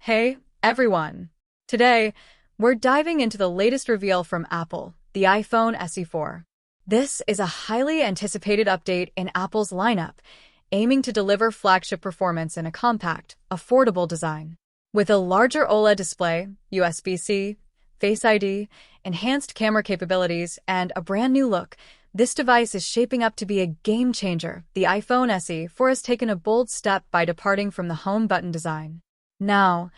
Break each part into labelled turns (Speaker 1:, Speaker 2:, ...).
Speaker 1: Hey, everyone! Today, we're diving into the latest reveal from Apple, the iPhone SE4. This is a highly anticipated update in Apple's lineup, aiming to deliver flagship performance in a compact, affordable design. With a larger OLED display, USB-C, Face ID, enhanced camera capabilities, and a brand new look, this device is shaping up to be a game-changer. The iPhone SE4 has taken a bold step by departing from the home button design. Now,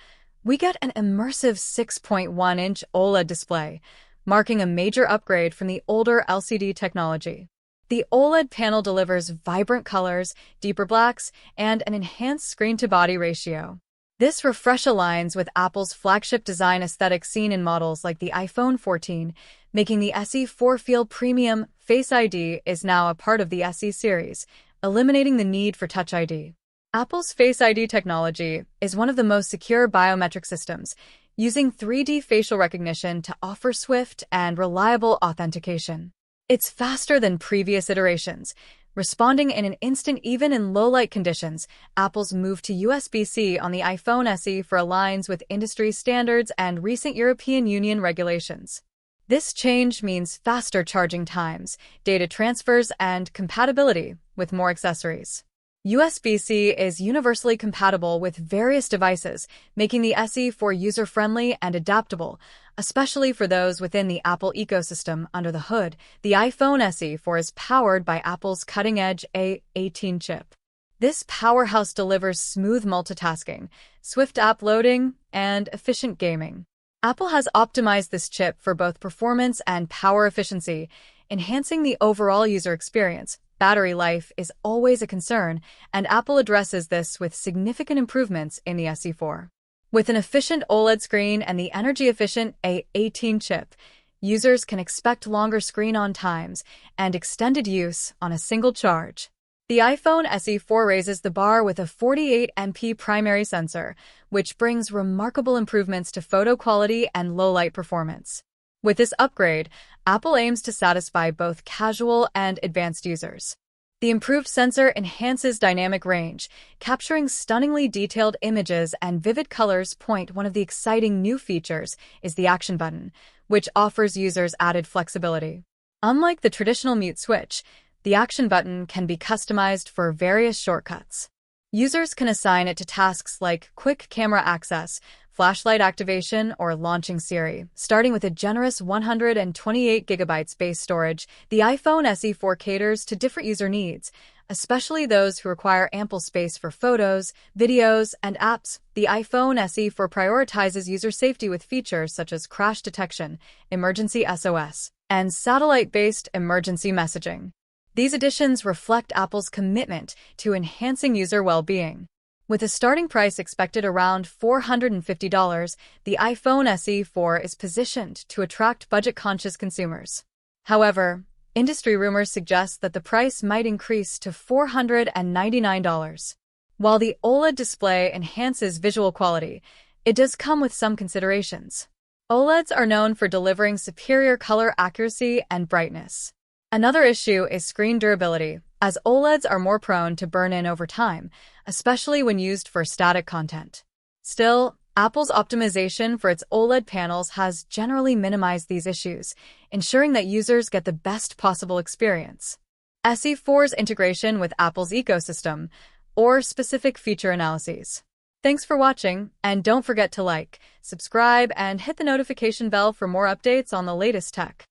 Speaker 1: we get an immersive 6.1-inch OLED display, marking a major upgrade from the older LCD technology. The OLED panel delivers vibrant colors, deeper blacks, and an enhanced screen-to-body ratio. This refresh aligns with Apple's flagship design aesthetic seen in models like the iPhone 14, making the SE4 feel premium. Face ID is now a part of the SE series, eliminating the need for Touch ID. Apple's Face ID technology is one of the most secure biometric systems, using 3D facial recognition to offer swift and reliable authentication. It's faster than previous iterations, responding in an instant even in low-light conditions. Apple's move to USB-C on the iPhone SE4 aligns with industry standards and recent European Union regulations. This change means faster charging times, data transfers, and compatibility with more accessories. USB-C is universally compatible with various devices, making the SE4 user-friendly and adaptable, especially for those within the Apple ecosystem. Under the hood, the iPhone SE4 is powered by Apple's cutting-edge A18 chip. This powerhouse delivers smooth multitasking, swift app loading, and efficient gaming. Apple has optimized this chip for both performance and power efficiency, enhancing the overall user experience. Battery life is always a concern, and Apple addresses this with significant improvements in the SE4. With an efficient OLED screen and the energy-efficient A18 chip, users can expect longer screen-on times and extended use on a single charge. The iPhone SE4 raises the bar with a 48MP primary sensor, which brings remarkable improvements to photo quality and low-light performance. With this upgrade, Apple aims to satisfy both casual and advanced users. The improved sensor enhances dynamic range, capturing stunningly detailed images and vivid colors. One of the exciting new features is the Action button, which offers users added flexibility. Unlike the traditional mute switch, the Action button can be customized for various shortcuts. Users can assign it to tasks like quick camera access, flashlight activation, or launching Siri. Starting with a generous 128GB base storage, the iPhone SE4 caters to different user needs, especially those who require ample space for photos, videos, and apps. The iPhone SE4 prioritizes user safety with features such as crash detection, emergency SOS, and satellite-based emergency messaging. These additions reflect Apple's commitment to enhancing user well-being. With a starting price expected around $450, the iPhone SE4 is positioned to attract budget-conscious consumers. However, industry rumors suggest that the price might increase to $499. While the OLED display enhances visual quality, it does come with some considerations. OLEDs are known for delivering superior color accuracy and brightness. Another issue is screen durability, as OLEDs are more prone to burn-in over time, especially when used for static content. Still, Apple's optimization for its OLED panels has generally minimized these issues, ensuring that users get the best possible experience. SE4's integration with Apple's ecosystem, or specific feature analyses. Thanks for watching, and don't forget to like, subscribe, and hit the notification bell for more updates on the latest tech.